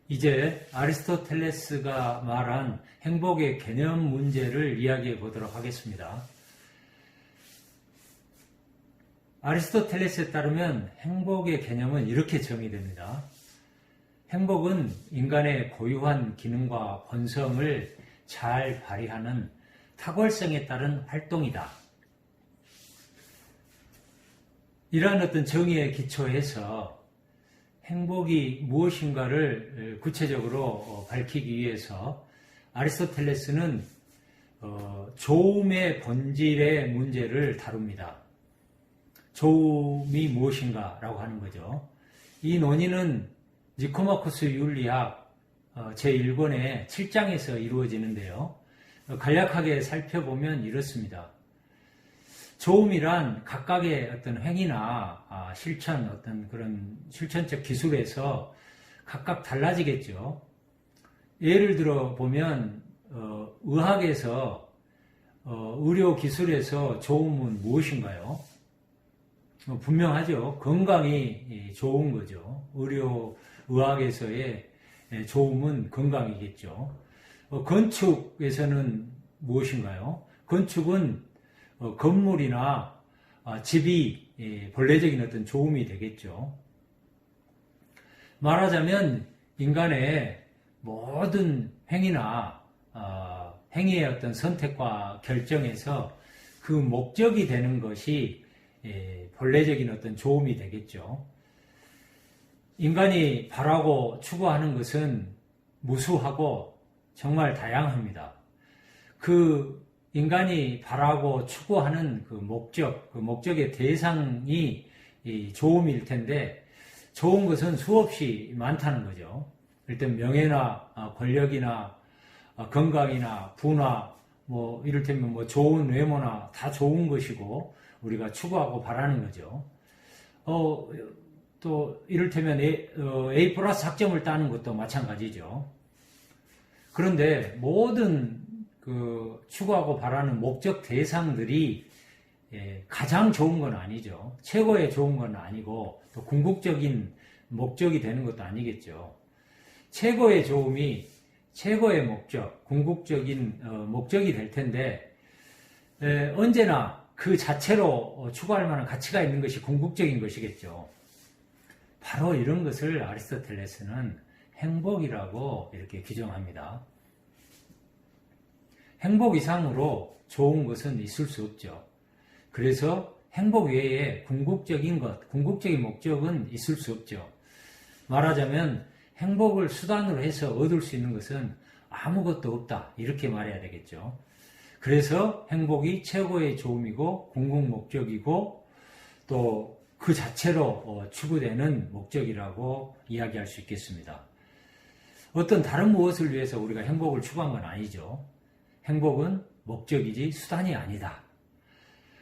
이제 아리스토텔레스가 말한 행복의 개념 문제를 이야기해 보도록 하겠습니다. 아리스토텔레스에 따르면 행복의 개념은 이렇게 정의됩니다. 행복은 인간의 고유한 기능과 본성을 잘 발휘하는 탁월성에 따른 활동이다. 이러한 어떤 정의에 기초해서 행복이 무엇인가를 구체적으로 밝히기 위해서 아리스토텔레스는 좋음의 본질의 문제를 다룹니다. 좋음이 무엇인가라고 하는 거죠. 이 논의는 니코마코스 윤리학 제1권의 7장에서 이루어지는데요. 간략하게 살펴보면 이렇습니다. 좋음이란 각각의 어떤 행위나 실천, 어떤 그런 실천적 기술에서 각각 달라지겠죠. 예를 들어 보면 의학에서 의료 기술에서 좋음은 무엇인가요? 분명하죠. 건강이 좋은 거죠. 의학에서의 좋음은 건강이겠죠. 건축에서는 무엇인가요? 건축은 건물이나 집이 본래적인 어떤 좋음이 되겠죠. 말하자면 인간의 모든 행위나 행위의 어떤 선택과 결정에서 그 목적이 되는 것이 본래적인 어떤 좋음이 되겠죠. 인간이 바라고 추구하는 것은 무수하고 정말 다양합니다. 그 인간이 바라고 추구하는 그 목적의 대상이 좋음일 텐데, 좋은 것은 수없이 많다는 거죠. 일단 명예나 권력이나 건강이나 부나 이를테면 좋은 외모나 다 좋은 것이고 우리가 추구하고 바라는 거죠. 또 이를테면 A 플러스 학점을 따는 것도 마찬가지죠. 그런데 모든 추구하고 바라는 목적 대상들이 가장 좋은 건 아니죠. 최고의 좋은 건 아니고 또 궁극적인 목적이 되는 것도 아니겠죠. 최고의 좋음이 최고의 목적, 궁극적인 목적이 될 텐데 언제나 그 자체로 추구할 만한 가치가 있는 것이 궁극적인 것이겠죠. 바로 이런 것을 아리스토텔레스는 행복이라고 이렇게 규정합니다. 행복 이상으로 좋은 것은 있을 수 없죠. 그래서 행복 외에 궁극적인 목적은 있을 수 없죠. 말하자면 행복을 수단으로 해서 얻을 수 있는 것은 아무것도 없다. 이렇게 말해야 되겠죠. 그래서 행복이 최고의 좋음이고 궁극 목적이고 또 그 자체로 추구되는 목적이라고 이야기할 수 있겠습니다. 어떤 다른 무엇을 위해서 우리가 행복을 추구한 건 아니죠. 행복은 목적이지 수단이 아니다.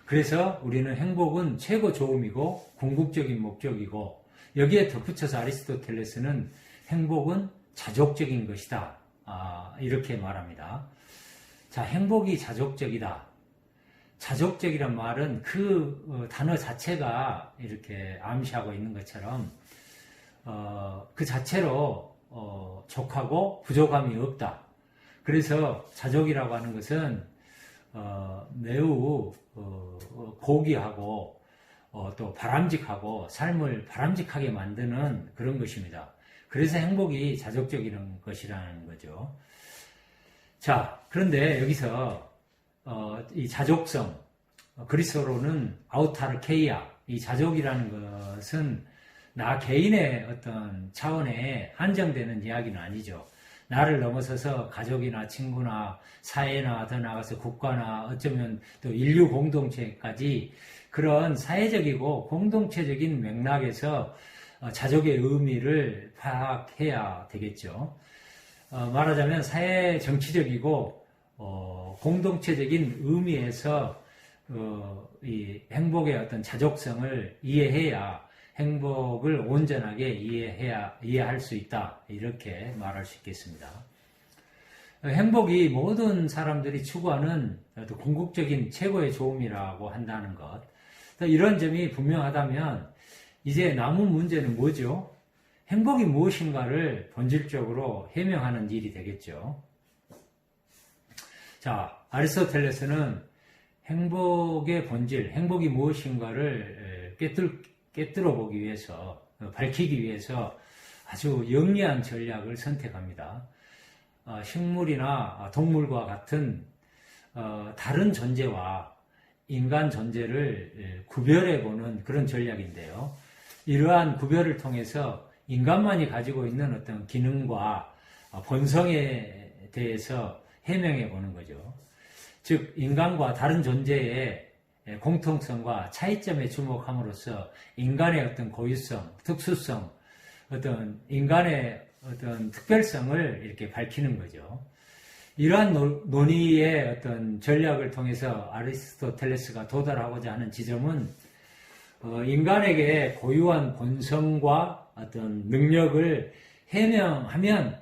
그래서 우리는 행복은 최고 좋음이고 궁극적인 목적이고 여기에 덧붙여서 아리스토텔레스는 행복은 자족적인 것이다. 이렇게 말합니다. 자, 행복이 자족적이다. 자족적이란 말은 그 단어 자체가 이렇게 암시하고 있는 것처럼 그 자체로 족하고 부족함이 없다. 그래서 자족이라고 하는 것은 매우 고귀하고 또 바람직하고 삶을 바람직하게 만드는 그런 것입니다. 그래서 행복이 자족적인 것이라는 거죠. 자, 그런데 여기서 이 자족성, 그리스어로는 아우타르케이아, 이 자족이라는 것은 나 개인의 어떤 차원에 한정되는 이야기는 아니죠. 나를 넘어서서 가족이나 친구나 사회나 더 나아가서 국가나 어쩌면 또 인류 공동체까지 그런 사회적이고 공동체적인 맥락에서 자족의 의미를 파악해야 되겠죠. 말하자면 사회 정치적이고 공동체적인 의미에서 이 행복의 어떤 자족성을 이해해야 행복을 온전하게 이해할 수 있다. 이렇게 말할 수 있겠습니다. 행복이 모든 사람들이 추구하는 궁극적인 최고의 좋음이라고 한다는 것. 이런 점이 분명하다면 이제 남은 문제는 뭐죠? 행복이 무엇인가를 본질적으로 해명하는 일이 되겠죠. 자, 아리스토텔레스는 행복의 본질, 행복이 무엇인가를 깨뜨려 보기 위해서, 밝히기 위해서 아주 영리한 전략을 선택합니다. 식물이나 동물과 같은 다른 존재와 인간 존재를 구별해보는 그런 전략인데요. 이러한 구별을 통해서 인간만이 가지고 있는 어떤 기능과 본성에 대해서 해명해보는 거죠. 즉, 인간과 다른 존재의 공통성과 차이점에 주목함으로써 인간의 어떤 고유성, 특수성, 어떤 인간의 어떤 특별성을 이렇게 밝히는 거죠. 이러한 논의의 어떤 전략을 통해서 아리스토텔레스가 도달하고자 하는 지점은 인간에게 고유한 본성과 어떤 능력을 해명하면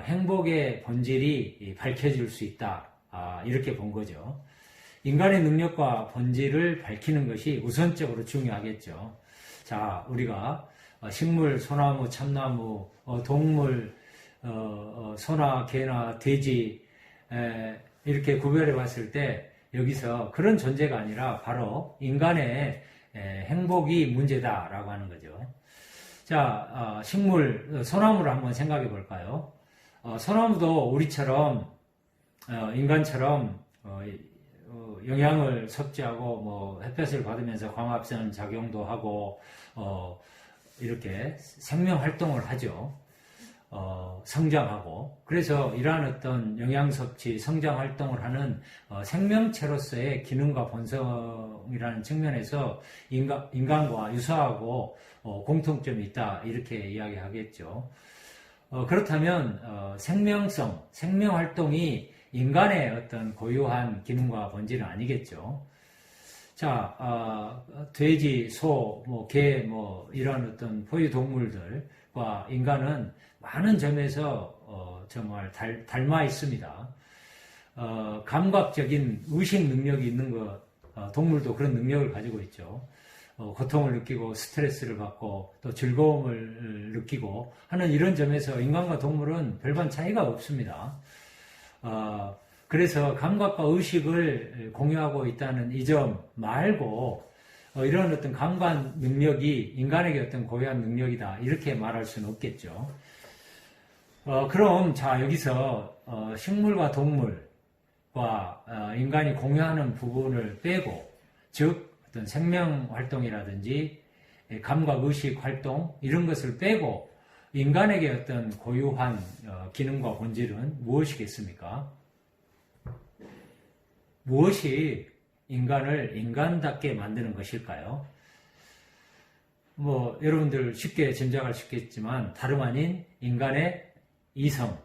행복의 본질이 밝혀질 수 있다. 이렇게 본 거죠. 인간의 능력과 본질을 밝히는 것이 우선적으로 중요하겠죠. 자, 우리가 식물, 소나무, 참나무, 동물, 소나, 개나, 돼지 이렇게 구별해 봤을 때 여기서 그런 존재가 아니라 바로 인간의 행복이 문제다라고 하는 거죠. 자, 식물, 소나무를 한번 생각해 볼까요? 소나무도 우리처럼 인간처럼 영양을 섭취하고 뭐 햇볕을 받으면서 광합성 작용도 하고 이렇게 생명 활동을 하죠. 성장하고. 그래서 이러한 어떤 영양 섭취, 성장 활동을 하는 생명체로서의 기능과 본성이라는 측면에서 인간과 유사하고 공통점이 있다. 이렇게 이야기하겠죠. 그렇다면 생명성, 생명 활동이 인간의 어떤 고유한 기능과 본질은 아니겠죠. 자, 돼지, 소, 개, 이런 어떤 포유 동물들과 인간은 많은 점에서 정말 닮아 있습니다. 감각적인 의식 능력이 있는 동물도 그런 능력을 가지고 있죠. 고통을 느끼고 스트레스를 받고 또 즐거움을 느끼고 하는 이런 점에서 인간과 동물은 별반 차이가 없습니다. 그래서 감각과 의식을 공유하고 있다는 이 점 말고 이런 어떤 감각 능력이 인간에게 어떤 고유한 능력이다 이렇게 말할 수는 없겠죠. 그럼 자 여기서 식물과 동물과 인간이 공유하는 부분을 빼고 즉 어떤 생명 활동이라든지 감각 의식 활동 이런 것을 빼고 인간에게 어떤 고유한 기능과 본질은 무엇이겠습니까? 무엇이 인간을 인간답게 만드는 것일까요? 여러분들 쉽게 짐작할 수 있겠지만 다름 아닌 인간의 이성,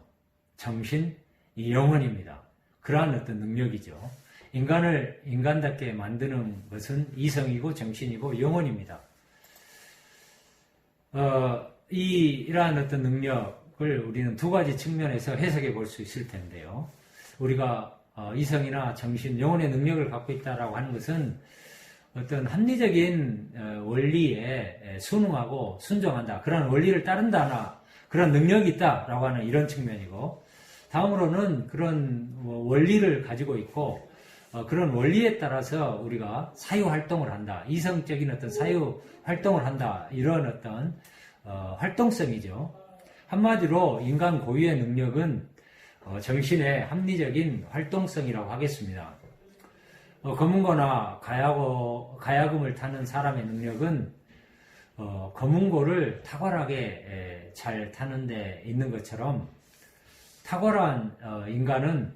정신, 영혼입니다. 그러한 어떤 능력이죠. 인간을 인간답게 만드는 것은 이성이고 정신이고 영혼입니다. 이러한 어떤 능력을 우리는 두 가지 측면에서 해석해 볼 수 있을 텐데요. 우리가 이성이나 정신, 영혼의 능력을 갖고 있다라고 하는 것은 어떤 합리적인 원리에 순응하고 순종한다. 그런 원리를 따른다나 그런 능력이 있다라고 하는 이런 측면이고 다음으로는 그런 원리를 가지고 있고 그런 원리에 따라서 우리가 사유 활동을 한다. 이성적인 어떤 사유 활동을 한다. 이런 어떤 활동성이죠. 한마디로 인간 고유의 능력은 정신의 합리적인 활동성이라고 하겠습니다. 검은고나 가야금을 타는 사람의 능력은 검은고를 탁월하게 잘 타는 데 있는 것처럼 탁월한 인간은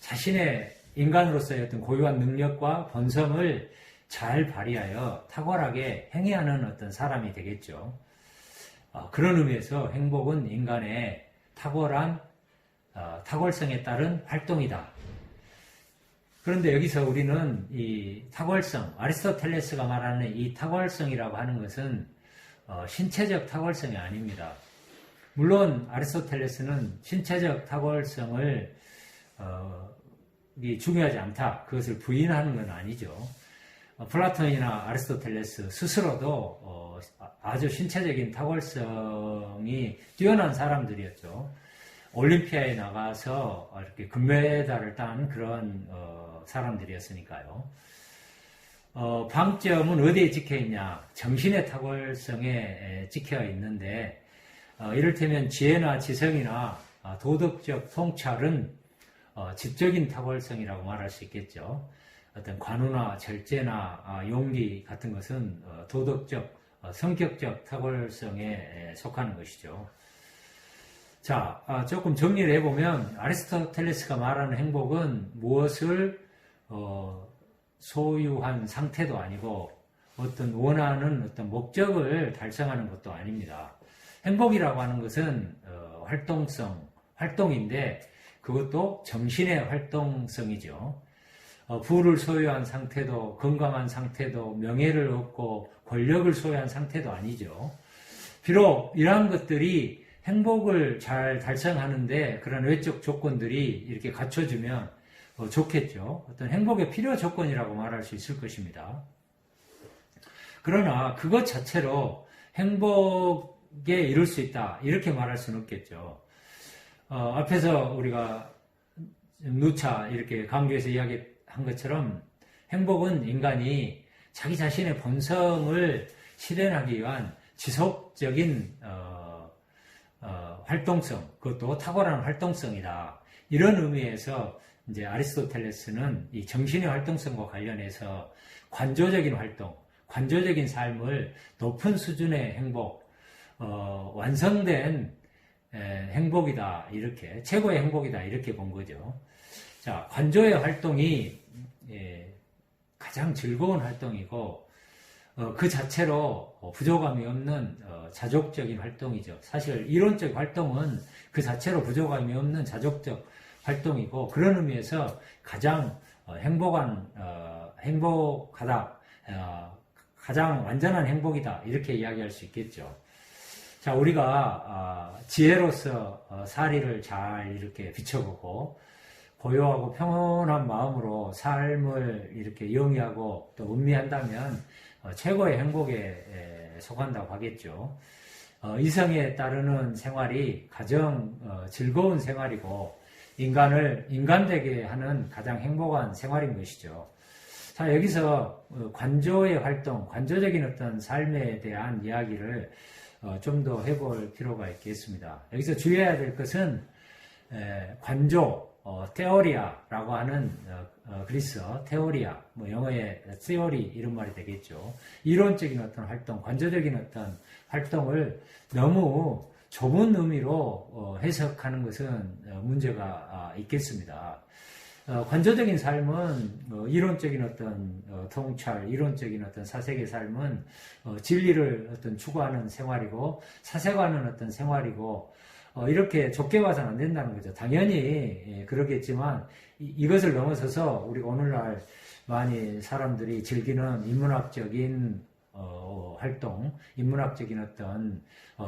자신의 인간으로서의 어떤 고유한 능력과 본성을 잘 발휘하여 탁월하게 행해하는 어떤 사람이 되겠죠. 그런 의미에서 행복은 인간의 탁월한 탁월성에 따른 활동이다. 그런데 여기서 우리는 이 탁월성, 아리스토텔레스가 말하는 이 탁월성이라고 하는 것은 신체적 탁월성이 아닙니다. 물론 아리스토텔레스는 신체적 탁월성을 중요하지 않다. 그것을 부인하는 건 아니죠. 플라톤이나 아리스토텔레스 스스로도 아주 신체적인 탁월성이 뛰어난 사람들이었죠. 올림피아에 나가서 이렇게 금메달을 딴 그런 사람들이었으니까요. 방점은 어디에 찍혀 있냐? 정신의 탁월성에 찍혀 있는데, 이를테면 지혜나 지성이나 도덕적 통찰은 지적인 탁월성이라고 말할 수 있겠죠. 어떤 관우나 절제나 용기 같은 것은 도덕적, 성격적 탁월성에 속하는 것이죠. 자, 조금 정리를 해보면 아리스토텔레스가 말하는 행복은 무엇을 소유한 상태도 아니고 어떤 원하는 어떤 목적을 달성하는 것도 아닙니다. 행복이라고 하는 것은 활동성, 활동인데 그것도 정신의 활동성이죠. 부를 소유한 상태도 건강한 상태도 명예를 얻고 권력을 소유한 상태도 아니죠. 비록 이러한 것들이 행복을 잘 달성하는데 그런 외적 조건들이 이렇게 갖춰주면 좋겠죠. 어떤 행복의 필요 조건이라고 말할 수 있을 것입니다. 그러나 그것 자체로 행복에 이룰 수 있다 이렇게 말할 수는 없겠죠. 앞에서 우리가 누차 이렇게 강조해서 이야기한 것처럼 행복은 인간이 자기 자신의 본성을 실현하기 위한 지속적인 활동성, 그것도 탁월한 활동성이다. 이런 의미에서 이제 아리스토텔레스는 이 정신의 활동성과 관련해서 관조적인 활동, 관조적인 삶을 높은 수준의 행복, 완성된 행복이다. 이렇게, 최고의 행복이다. 이렇게 본 거죠. 자, 관조의 활동이 가장 즐거운 활동이고, 그 자체로 부족함이 없는 자족적인 활동이죠. 사실 이론적 활동은 그 자체로 부족함이 없는 자족적 활동이고 그런 의미에서 가장 행복하다, 가장 완전한 행복이다 이렇게 이야기할 수 있겠죠. 자, 우리가 지혜로서 사리를 잘 이렇게 비춰보고 고요하고 평온한 마음으로 삶을 이렇게 영위하고 또 음미한다면 최고의 행복에 속한다고 하겠죠. 이성에 따르는 생활이 가장 즐거운 생활이고 인간을 인간되게 하는 가장 행복한 생활인 것이죠. 자, 여기서 관조의 활동, 관조적인 어떤 삶에 대한 이야기를 좀 더 해볼 필요가 있겠습니다. 여기서 주의해야 될 것은 관조, 테오리아라고 하는 그리스어, 테오리아, 영어의 theory 이런 말이 되겠죠. 이론적인 어떤 활동, 관조적인 어떤 활동을 너무 좁은 의미로 해석하는 것은 문제가 있겠습니다. 관조적인 삶은 이론적인 어떤 통찰, 이론적인 어떤 사색의 삶은 진리를 어떤 추구하는 생활이고 사색하는 어떤 생활이고 이렇게 좁게 봐서는 안 된다는 거죠. 당연히 그러겠지만 이것을 넘어서서 우리 오늘날 많이 사람들이 즐기는 인문학적인 활동, 인문학적인 어떤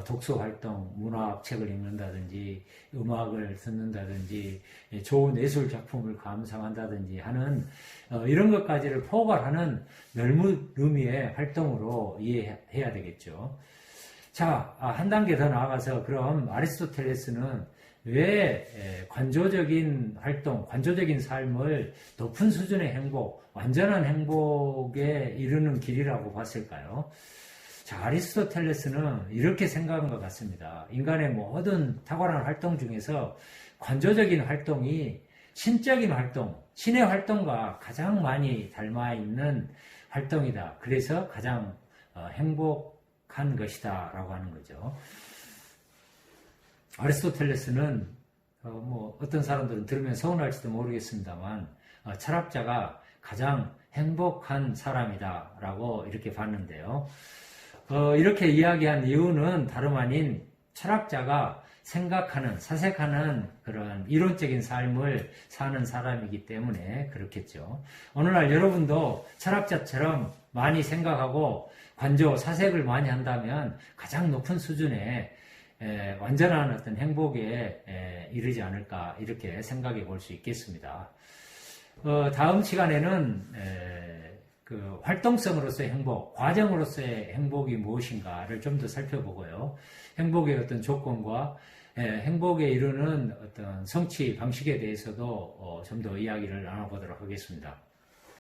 독서 활동, 문학책을 읽는다든지 음악을 듣는다든지 좋은 예술 작품을 감상한다든지 하는 이런 것까지를 포괄하는 넓은 의미의 활동으로 이해해야 되겠죠. 자, 한 단계 더 나아가서 그럼 아리스토텔레스는 왜 관조적인 활동, 관조적인 삶을 높은 수준의 행복, 완전한 행복에 이르는 길이라고 봤을까요? 자, 아리스토텔레스는 이렇게 생각한 것 같습니다. 인간의 모든 탁월한 활동 중에서 관조적인 활동이 신적인 활동, 신의 활동과 가장 많이 닮아 있는 활동이다. 그래서 가장 행복한 것이다 라고 하는 거죠. 아리스토텔레스는 어떤 사람들은 들으면 서운할지도 모르겠습니다만 철학자가 가장 행복한 사람이다 라고 이렇게 봤는데요. 이렇게 이야기한 이유는 다름 아닌 철학자가 생각하는, 사색하는 그런 이론적인 삶을 사는 사람이기 때문에 그렇겠죠. 오늘날 여러분도 철학자처럼 많이 생각하고 관조, 사색을 많이 한다면 가장 높은 수준의 완전한 어떤 행복에 이르지 않을까 이렇게 생각해 볼 수 있겠습니다. 다음 시간에는 그 활동성으로서의 행복, 과정으로서의 행복이 무엇인가를 좀 더 살펴보고요. 행복의 어떤 조건과 행복에 이르는 어떤 성취 방식에 대해서도 좀 더 이야기를 나눠보도록 하겠습니다.